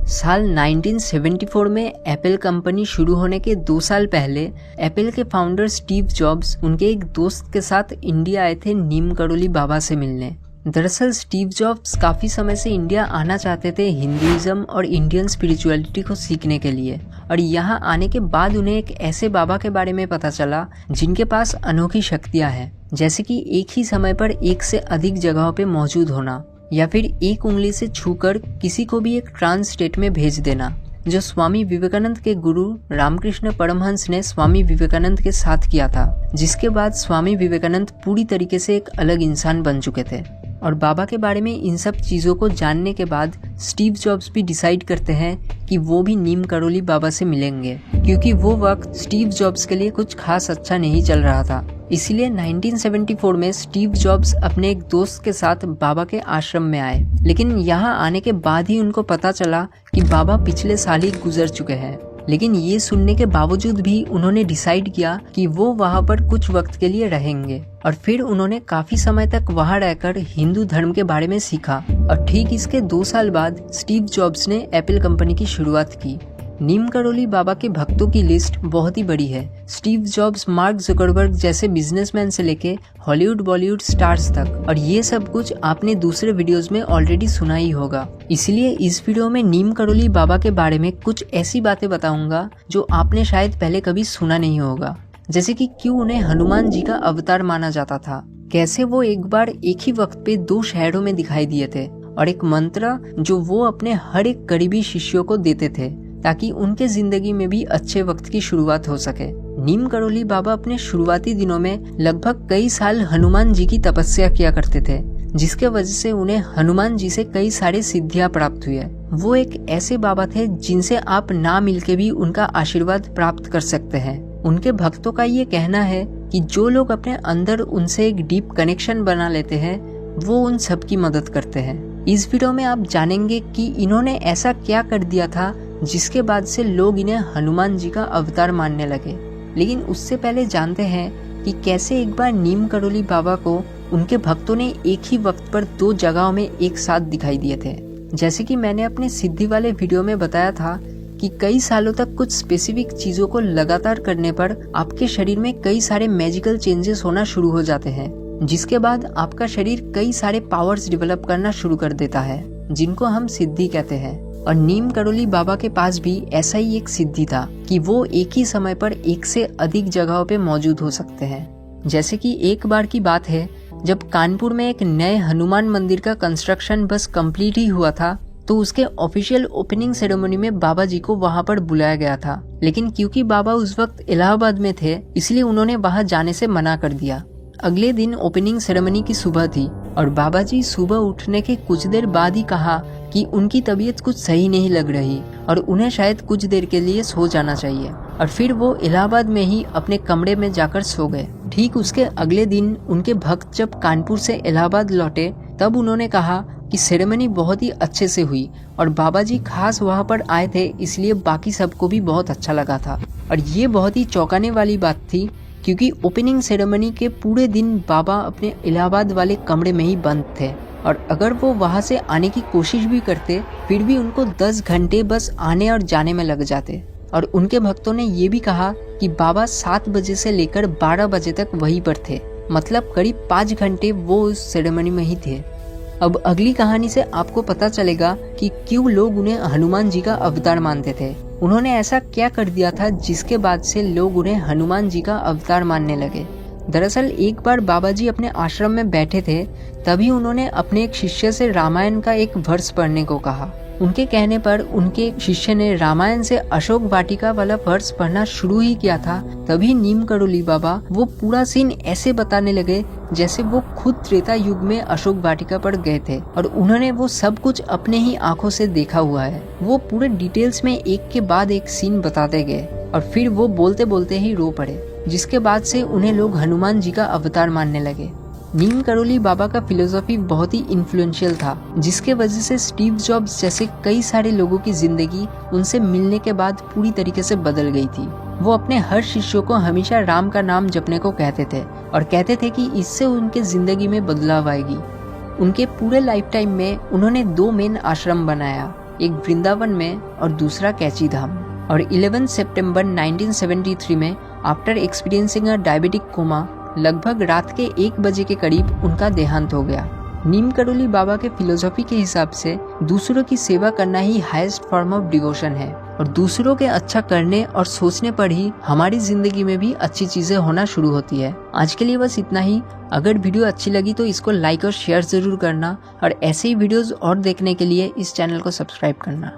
साल 1974 में Apple company शुरू होने के 2 साल पहले एप्पल के फाउंडर स्टीव जॉब्स उनके एक दोस्त के साथ इंडिया आए थे नीम करोली बाबा से मिलने। दरअसल स्टीव जॉब्स काफ़ी समय से इंडिया आना चाहते थे हिंदुइज्म और इंडियन स्पिरिचुअलिटी को सीखने के लिए, और यहाँ आने के बाद उन्हें एक ऐसे बाबा के बारे में पता चला जिनके पास अनोखी शक्तियाँ हैं, जैसे कि एक ही समय पर एक से अधिक जगहों पे मौजूद होना या फिर एक उंगली से छूकर किसी को भी एक ट्रांस स्टेट में भेज देना, जो स्वामी विवेकानंद के गुरु रामकृष्ण परमहंस ने स्वामी विवेकानंद के साथ किया था, जिसके बाद स्वामी विवेकानंद पूरी तरीके से एक अलग इंसान बन चुके थे। और बाबा के बारे में इन सब चीज़ों को जानने के बाद स्टीव जॉब्स भी डिसाइड करते हैं कि वो भी नीम करोली बाबा से मिलेंगे, क्योंकि वो वक्त स्टीव जॉब्स के लिए कुछ खास अच्छा नहीं चल रहा था। इसलिए 1974 में स्टीव जॉब्स अपने एक दोस्त के साथ बाबा के आश्रम में आए, लेकिन यहाँ आने के बाद ही उनको पता चला कि बाबा पिछले साल ही गुजर चुके हैं। लेकिन ये सुनने के बावजूद भी उन्होंने डिसाइड किया कि वो वहाँ पर कुछ वक्त के लिए रहेंगे, और फिर उन्होंने काफी समय तक वहाँ रहकर हिंदू धर्म के बारे में सीखा। और ठीक इसके 2 साल बाद स्टीव जॉब्स ने एप्पल कंपनी की शुरुआत की। नीम करोली बाबा के भक्तों की लिस्ट बहुत ही बड़ी है। स्टीव जॉब्स, मार्क जुकरबर्ग जैसे बिजनेसमैन से लेके हॉलीवुड बॉलीवुड स्टार्स तक, और ये सब कुछ आपने दूसरे वीडियोस में ऑलरेडी सुना ही होगा। इसलिए इस वीडियो में नीम करोली बाबा के बारे में कुछ ऐसी बातें बताऊंगा जो आपने शायद पहले कभी सुना नहीं होगा, जैसे कि क्यों उन्हें हनुमान जी का अवतार माना जाता था, कैसे वो एक बार एक ही वक्त पे 2 शहरों में दिखाई दिए थे, और एक मंत्र जो वो अपने हर एक करीबी शिष्यों को देते थे ताकि उनके जिंदगी में भी अच्छे वक्त की शुरुआत हो सके। नीम करोली बाबा अपने शुरुआती दिनों में लगभग कई साल हनुमान जी की तपस्या किया करते थे, जिसके वजह से उन्हें हनुमान जी से कई सारी सिद्धियां प्राप्त हुई है। वो एक ऐसे बाबा थे जिनसे आप ना मिलके भी उनका आशीर्वाद प्राप्त कर सकते हैं। उनके भक्तों का ये कहना है कि जो लोग अपने अंदर उनसे एक डीप कनेक्शन बना लेते हैं, वो उन सब की मदद करते हैं। इस वीडियो में आप जानेंगे कि इन्होंने ऐसा क्या कर दिया था जिसके बाद से लोग इन्हें हनुमान जी का अवतार मानने लगे। लेकिन उससे पहले जानते हैं कि कैसे एक बार नीम करोली बाबा को उनके भक्तों ने एक ही वक्त पर 2 जगहों में एक साथ दिखाई दिए थे। जैसे कि मैंने अपने सिद्धि वाले वीडियो में बताया था कि कई सालों तक कुछ स्पेसिफिक चीजों को लगातार करने पर आपके शरीर में कई सारे मैजिकल चेंजेस होना शुरू हो जाते हैं, जिसके बाद आपका शरीर कई सारे पावर्स डेवलप करना शुरू कर देता है, जिनको हम सिद्धि कहते हैं। और नीम करोली बाबा के पास भी ऐसा ही एक सिद्धि था कि वो एक ही समय पर एक से अधिक जगहों पे मौजूद हो सकते हैं। जैसे कि एक बार की बात है, जब कानपुर में एक नए हनुमान मंदिर का कंस्ट्रक्शन बस कंप्लीट ही हुआ था, तो उसके ऑफिशियल ओपनिंग सेरेमनी में बाबा जी को वहां पर बुलाया गया था। लेकिन क्योंकि बाबा उस वक्त इलाहाबाद में थे, इसलिए उन्होंने वहां जाने से मना कर दिया। अगले दिन ओपनिंग सेरेमनी की सुबह थी, और बाबा जी सुबह उठने के कुछ देर बाद ही कहा कि उनकी तबीयत कुछ सही नहीं लग रही और उन्हें शायद कुछ देर के लिए सो जाना चाहिए। और फिर वो इलाहाबाद में ही अपने कमरे में जाकर सो गए। ठीक उसके अगले दिन उनके भक्त जब कानपुर से इलाहाबाद लौटे, तब उन्होंने कहा कि सेरेमनी बहुत ही अच्छे से हुई और बाबा जी खास वहाँ पर आए थे, इसलिए बाकी सबको भी बहुत अच्छा लगा था। और ये बहुत ही चौंकाने वाली बात थी, क्योंकि ओपनिंग सेरेमनी के पूरे दिन बाबा अपने इलाहाबाद वाले कमरे में ही बंद थे, और अगर वो वहाँ से आने की कोशिश भी करते, फिर भी उनको 10 घंटे बस आने और जाने में लग जाते। और उनके भक्तों ने ये भी कहा कि बाबा 7 बजे से लेकर 12 बजे तक वहीं पर थे, मतलब करीब 5 घंटे वो उस सेरेमनी में ही थे। अब अगली कहानी से आपको पता चलेगा कि क्यों लोग उन्हें हनुमान जी का अवतार मानते थे। उन्होंने ऐसा क्या कर दिया था जिसके बाद से लोग उन्हें हनुमान जी का अवतार मानने लगे। दरअसल एक बार बाबा जी अपने आश्रम में बैठे थे, तभी उन्होंने अपने एक शिष्य से रामायण का एक वर्ष पढ़ने को कहा। उनके कहने पर उनके एक शिष्य ने रामायण से अशोक वाटिका वाला वर्ष पढ़ना शुरू ही किया था। तभी नीम करोली बाबा वो पूरा सीन ऐसे बताने लगे जैसे वो खुद त्रेता युग में अशोक वाटिका पर गए थे, और उन्होंने वो सब कुछ अपने ही आंखों से देखा हुआ है। वो पूरे डिटेल्स में एक के बाद एक सीन बताते गए, और फिर वो बोलते बोलते ही रो पड़े, जिसके बाद से उन्हें लोग हनुमान जी का अवतार मानने लगे। नीम करोली बाबा का फिलोसॉफी बहुत ही इन्फ्लुएंशियल था, जिसके वजह से स्टीव जॉब्स जैसे कई सारे लोगों की जिंदगी उनसे मिलने के बाद पूरी तरीके से बदल गई थी। वो अपने हर शिष्यों को हमेशा राम का नाम जपने को कहते थे, और कहते थे कि इससे उनके जिंदगी में बदलाव आएगी। उनके पूरे लाइफ टाइम में उन्होंने 2 मेन आश्रम बनाया, एक वृंदावन में और दूसरा कैची धाम। और 11 सितंबर 1973 में after experiencing a diabetic coma लगभग रात के 1 बजे के करीब उनका देहांत हो गया। नीम करोली बाबा के फिलोसॉफी के हिसाब से दूसरों की सेवा करना ही हाईएस्ट फॉर्म ऑफ डिवोशन है और दूसरों के अच्छा करने और सोचने पर ही हमारी जिंदगी में भी अच्छी चीजें होना शुरू होती है। आज के लिए बस इतना ही। अगर वीडियो अच्छी लगी तो इसको लाइक और शेयर जरूर करना और ऐसे ही वीडियोस और देखने के लिए इस चैनल को सब्सक्राइब करना।